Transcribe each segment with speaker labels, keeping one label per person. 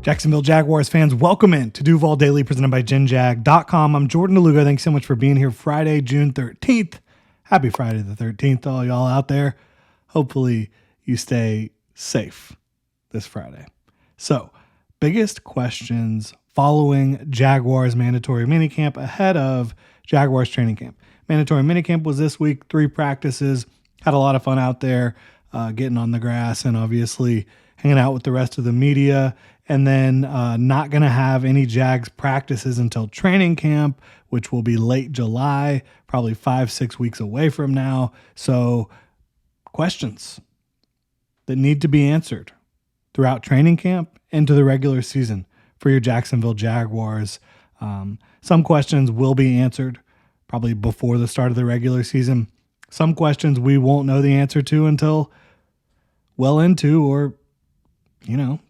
Speaker 1: Jacksonville Jaguars fans, welcome in to Duval Daily presented by GenJag.com. I'm Jordan DeLuga. Thanks so much for being here Friday, June 13th. Happy Friday the 13th, all y'all out there. Hopefully you stay safe this Friday. So, biggest questions following Jaguars Mandatory Minicamp ahead of Jaguars Training Camp. Mandatory Minicamp was this week, 3 practices. Had a lot of fun out there, getting on the grass and obviously hanging out with the rest of the media. And then not going to have any Jags practices until training camp, which will be late July, probably 5-6 weeks away from now. So questions that need to be answered throughout training camp into the regular season for your Jacksonville Jaguars. Some questions will be answered probably before the start of the regular season. Some questions we won't know the answer to until well into or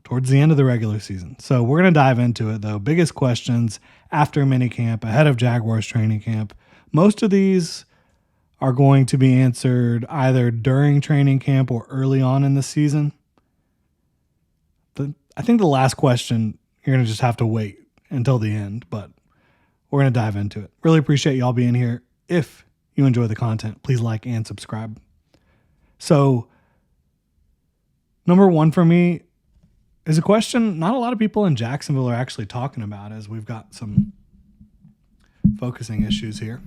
Speaker 1: towards the end of the regular season. So we're going to dive into it, though. Biggest questions after minicamp, ahead of Jaguars training camp. Most of these are going to be answered either during training camp or early on in the season. I think the last question, you're going to just have to wait until the end, but we're going to dive into it. Really appreciate y'all being here. If you enjoy the content, please like and subscribe. So, number one for me is a question not a lot of people in Jacksonville are actually talking about, as we've got some focusing issues here.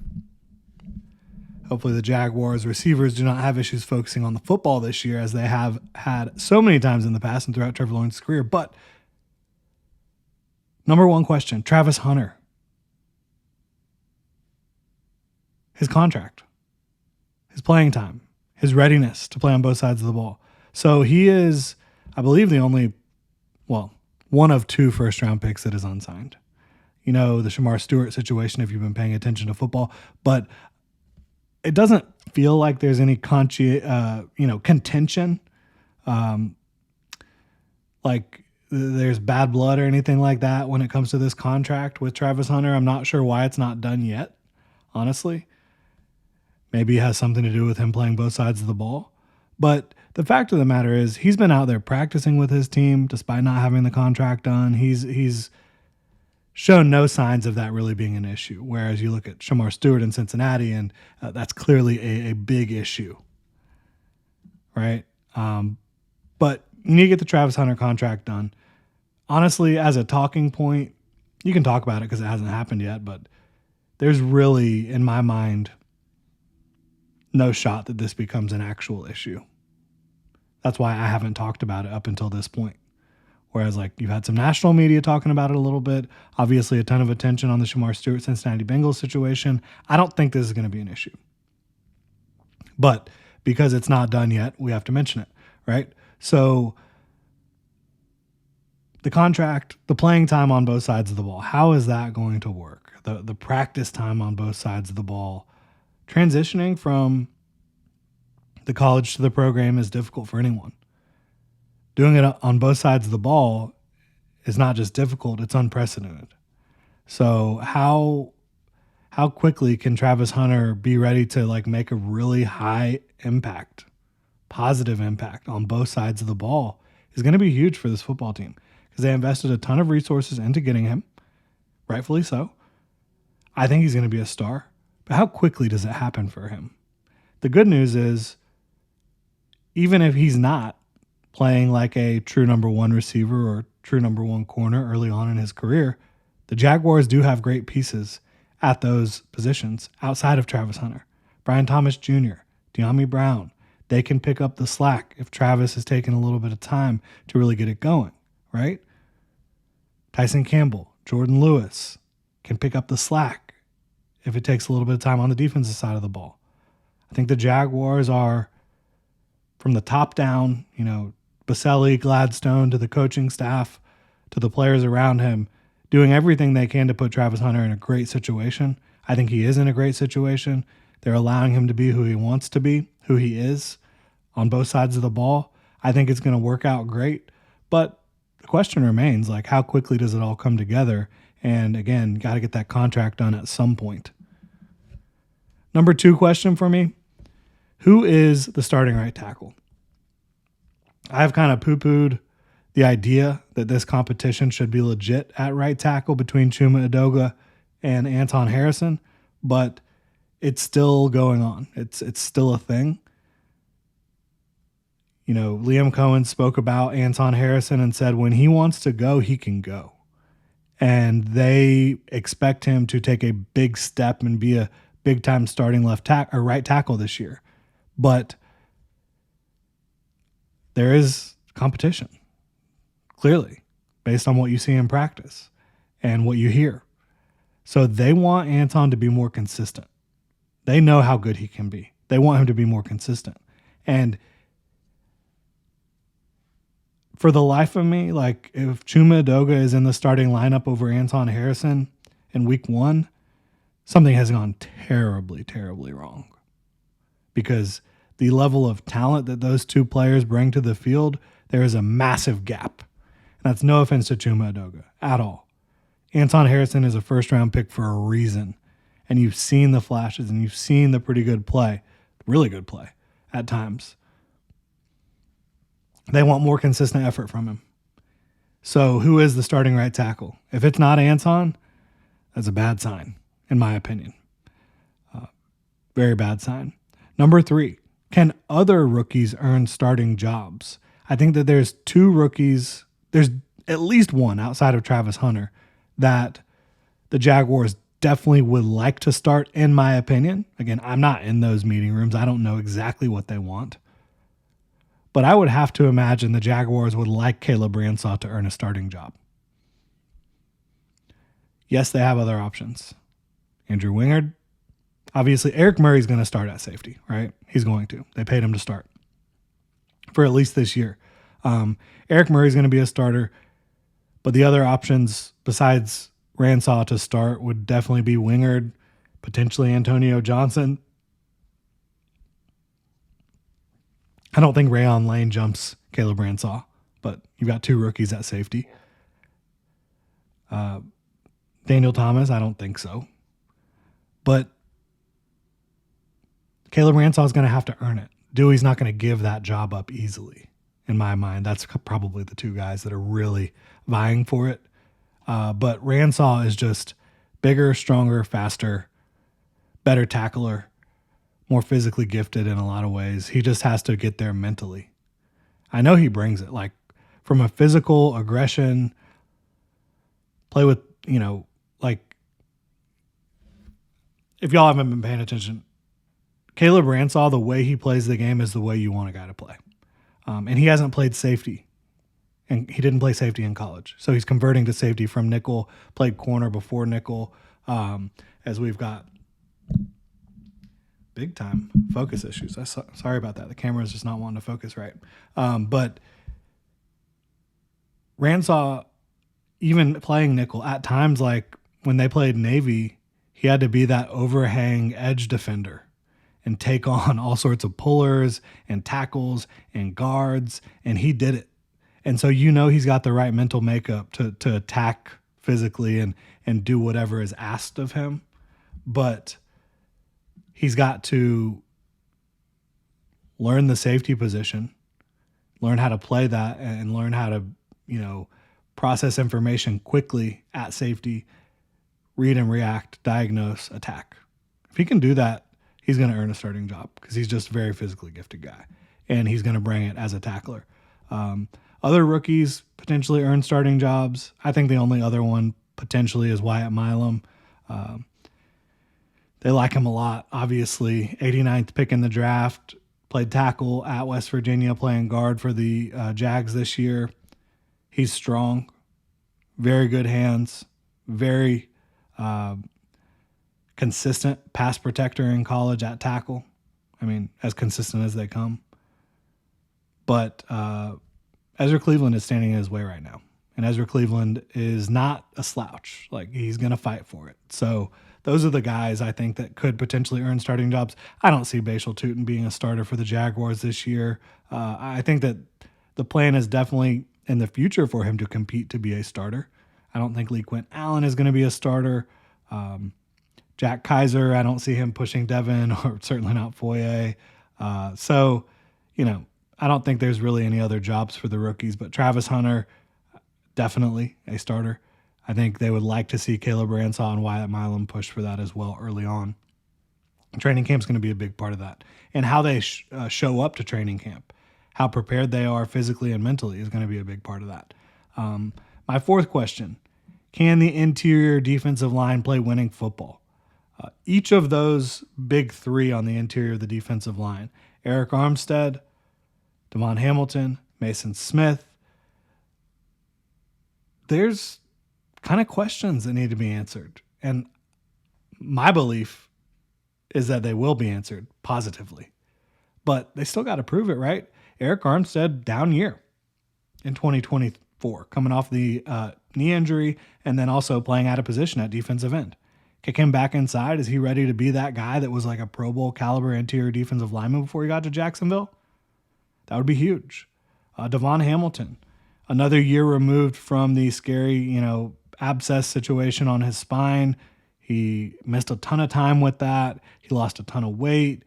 Speaker 1: Hopefully the Jaguars receivers do not have issues focusing on the football this year, as they have had so many times in the past and throughout Trevor Lawrence's career. But number one question, Travis Hunter. His contract, his playing time, his readiness to play on both sides of the ball. So he is, I believe, one of 2 first-round picks that is unsigned. You know, the Shamar Stewart situation, if you've been paying attention to football. But it doesn't feel like there's any contention. Like there's bad blood or anything like that when it comes to this contract with Travis Hunter. I'm not sure why it's not done yet, honestly. Maybe it has something to do with him playing both sides of the ball. But the fact of the matter is he's been out there practicing with his team despite not having the contract done. He's shown no signs of that really being an issue. Whereas you look at Shamar Stewart in Cincinnati, and that's clearly a big issue, right? But you need to get the Travis Hunter contract done. Honestly, as a talking point, you can talk about it because it hasn't happened yet, but there's really, in my mind, no shot that this becomes an actual issue. That's why I haven't talked about it up until this point. Whereas, you've had some national media talking about it a little bit. Obviously, a ton of attention on the Shamar Stewart Cincinnati Bengals situation. I don't think this is going to be an issue. But because it's not done yet, we have to mention it, right? So the contract, the playing time on both sides of the ball, how is that going to work? The practice time on both sides of the ball. Transitioning from the college to the program is difficult for anyone. Doing it on both sides of the ball is not just difficult, it's unprecedented. So how quickly can Travis Hunter be ready to make a really high impact, positive impact on both sides of the ball is going to be huge for this football team because they invested a ton of resources into getting him, rightfully so. I think he's going to be a star. But how quickly does it happen for him? The good news is, even if he's not playing like a true number 1 receiver or true number 1 corner early on in his career, the Jaguars do have great pieces at those positions outside of Travis Hunter. Brian Thomas Jr., De'Ami Brown, they can pick up the slack if Travis has taken a little bit of time to really get it going, right? Tyson Campbell, Jordan Lewis can pick up the slack if it takes a little bit of time on the defensive side of the ball. I think the Jaguars are, from the top down, Baselli, Gladstone, to the coaching staff, to the players around him, doing everything they can to put Travis Hunter in a great situation. I think he is in a great situation. They're allowing him to be who he wants to be, who he is on both sides of the ball. I think it's going to work out great. But the question remains, how quickly does it all come together? And again, got to get that contract done at some point. Number 2 question for me, who is the starting right tackle? I've kind of poo-pooed the idea that this competition should be legit at right tackle between Chuma Edoga and Anton Harrison, but it's still going on. It's still a thing. You know, Liam Cohen spoke about Anton Harrison and said when he wants to go, he can go. And they expect him to take a big step and be a big-time starting right tackle this year. But there is competition, clearly, based on what you see in practice and what you hear. So they want Anton to be more consistent. They know how good he can be. They want him to be more consistent. And for the life of me, like if Chuma Edoga is in the starting lineup over Anton Harrison in week 1, something has gone terribly, terribly wrong. Because the level of talent that those two players bring to the field, there is a massive gap. And that's no offense to Chuma Edoga at all. Anton Harrison is a first-round pick for a reason. And you've seen the flashes and you've seen the pretty good play, really good play at times. They want more consistent effort from him. So who is the starting right tackle? If it's not Anton, that's a bad sign, in my opinion. Very bad sign. Number 3, can other rookies earn starting jobs? I think that there's 2 rookies. There's at least one outside of Travis Hunter that the Jaguars definitely would like to start, in my opinion. Again, I'm not in those meeting rooms. I don't know exactly what they want. But I would have to imagine the Jaguars would like Caleb Ransaw to earn a starting job. Yes, they have other options. Andrew Wingard. Obviously, Eric Murray's going to start at safety, right? He's going to. They paid him to start for at least this year. Eric Murray's going to be a starter. But the other options besides Ransaw to start would definitely be Wingard, potentially Antonio Johnson. I don't think Rayon Lane jumps Caleb Ransaw, but you've got 2 rookies at safety. Daniel Thomas, I don't think so. But Caleb Ransaw is going to have to earn it. Dewey's not going to give that job up easily, in my mind. That's probably the 2 guys that are really vying for it. But Ransaw is just bigger, stronger, faster, better tackler, more physically gifted in a lot of ways. He just has to get there mentally. I know he brings it, like from a physical aggression, play with, like if y'all haven't been paying attention, Caleb Ransaw, the way he plays the game is the way you want a guy to play. And he hasn't played safety. And he didn't play safety in college. So he's converting to safety from nickel, played corner before nickel, as we've got big time focus issues. Sorry about that. The camera is just not wanting to focus right. But Ransaw, even playing nickel, at times like when they played Navy, he had to be that overhang edge defender and take on all sorts of pullers and tackles and guards, and he did it. And so he's got the right mental makeup to attack physically and do whatever is asked of him. But he's got to learn the safety position, learn how to play that, and learn how to, process information quickly at safety, read and react, diagnose, attack. If he can do that, he's going to earn a starting job because he's just a very physically gifted guy, and he's going to bring it as a tackler. Other rookies potentially earn starting jobs. I think the only other one potentially is Wyatt Milam. They like him a lot, obviously. 89th pick in the draft, played tackle at West Virginia, playing guard for the Jags this year. He's strong, very good hands, very consistent pass protector in college at tackle. I mean, as consistent as they come. But Ezra Cleveland is standing in his way right now. And Ezra Cleveland is not a slouch. Like, he's going to fight for it. So those are the guys I think that could potentially earn starting jobs. I don't see Bashal Tutin being a starter for the Jaguars this year. I think that the plan is definitely in the future for him to compete to be a starter. I don't think Lee Quint Allen is going to be a starter. Jack Kaiser, I don't see him pushing Devin, or certainly not Foye. So, I don't think there's really any other jobs for the rookies, but Travis Hunter, definitely a starter. I think they would like to see Caleb Ransaw and Wyatt Milam push for that as well early on. Training camp's going to be a big part of that. And how they show up to training camp, how prepared they are physically and mentally is going to be a big part of that. My fourth question, can the interior defensive line play winning football? Each of those big three on the interior of the defensive line, Eric Armstead, Devon Hamilton, Mason Smith, there's kind of questions that need to be answered. And my belief is that they will be answered positively. But they still got to prove it, right? Eric Armstead, down year in 2024, coming off the knee injury and then also playing out of position at defensive end. Kick him back inside. Is he ready to be that guy that was like a Pro Bowl caliber interior defensive lineman before he got to Jacksonville? That would be huge. Devon Hamilton, another year removed from the scary, abscess situation on his spine. He missed a ton of time with that. He lost a ton of weight.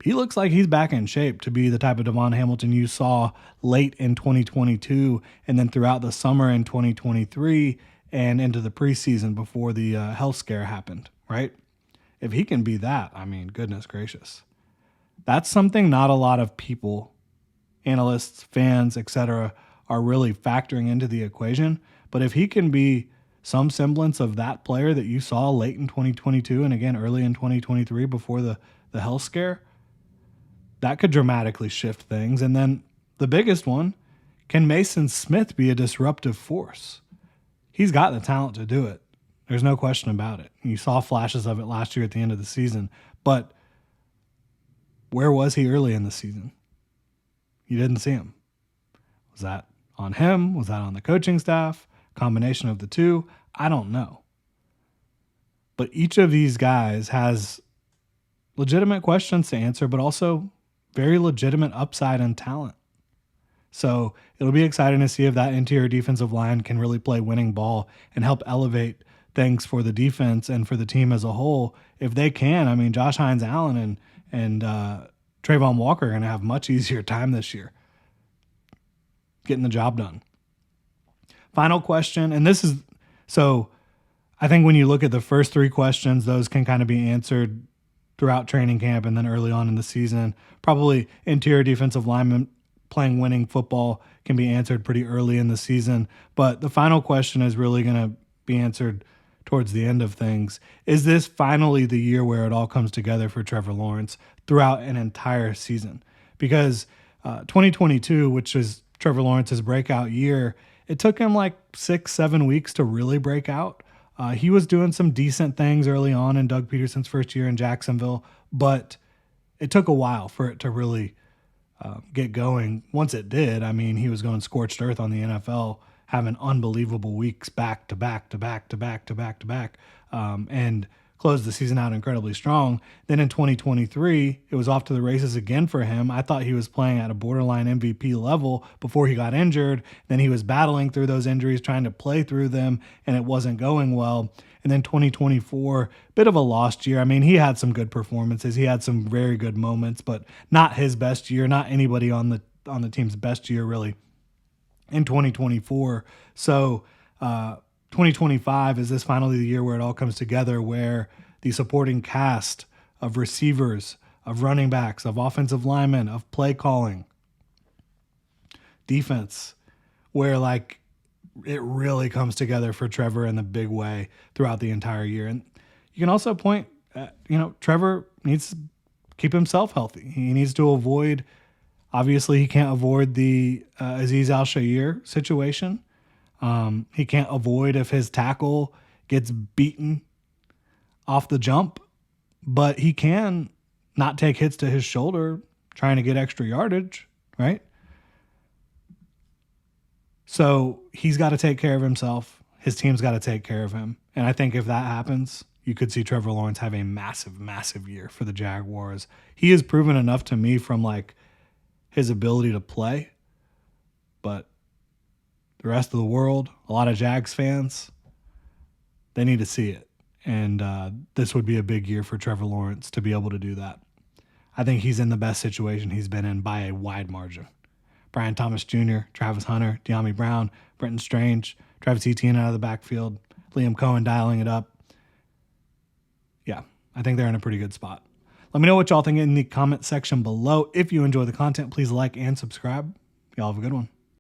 Speaker 1: He looks like he's back in shape to be the type of Devon Hamilton you saw late in 2022 and then throughout the summer in 2023 and into the preseason before the health scare happened, right? If he can be that, goodness gracious. That's something not a lot of people, analysts, fans, etc., are really factoring into the equation. But if he can be some semblance of that player that you saw late in 2022 and again early in 2023 before the health scare, that could dramatically shift things. And then the biggest one, can Mason Smith be a disruptive force? He's got the talent to do it. There's no question about it. You saw flashes of it last year at the end of the season. But where was he early in the season? You didn't see him. Was that on him? Was that on the coaching staff? Combination of the two? I don't know. But each of these guys has legitimate questions to answer, but also very legitimate upside and talent. So it'll be exciting to see if that interior defensive line can really play winning ball and help elevate things for the defense and for the team as a whole. If they can, Josh Hines-Allen and Trayvon Walker are going to have much easier time this year getting the job done. Final question, and this is, so I think when you look at the first three questions, those can kind of be answered throughout training camp and then early on in the season. Probably interior defensive lineman playing winning football can be answered pretty early in the season. But the final question is really going to be answered towards the end of things. Is this finally the year where it all comes together for Trevor Lawrence throughout an entire season? Because 2022, which is Trevor Lawrence's breakout year, it took him like 6-7 weeks to really break out. He was doing some decent things early on in Doug Peterson's first year in Jacksonville, but it took a while for it to really get going. Once it did, he was going scorched earth on the NFL, having unbelievable weeks back to back to back to back to back to back, and closed the season out incredibly strong. Then in 2023, it was off to the races again for him. I thought he was playing at a borderline MVP level before he got injured. Then he was battling through those injuries, trying to play through them, and it wasn't going well. And then 2024, bit of a lost year. He had some good performances. He had some very good moments, but not his best year, not anybody on the team's best year really in 2024. So 2025 is this finally the year where it all comes together, where the supporting cast of receivers, of running backs, of offensive linemen, of play calling, defense, where it really comes together for Trevor in the big way throughout the entire year. And you can also point at, Trevor needs to keep himself healthy. He needs to avoid, obviously he can't avoid the Azeez Al-Shaair situation. He can't avoid if his tackle gets beaten off the jump, but he can not take hits to his shoulder trying to get extra yardage, right? So he's got to take care of himself. His team's got to take care of him. And I think if that happens, you could see Trevor Lawrence have a massive, massive year for the Jaguars. He has proven enough to me from his ability to play, but the rest of the world, a lot of Jags fans, they need to see it. And this would be a big year for Trevor Lawrence to be able to do that. I think he's in the best situation he's been in by a wide margin. Brian Thomas Jr., Travis Hunter, De'Ami Brown, Brenton Strange, Travis Etienne out of the backfield, Liam Cohen dialing it up. Yeah, I think they're in a pretty good spot. Let me know what y'all think in the comment section below. If you enjoy the content, please like and subscribe. Y'all have a good one.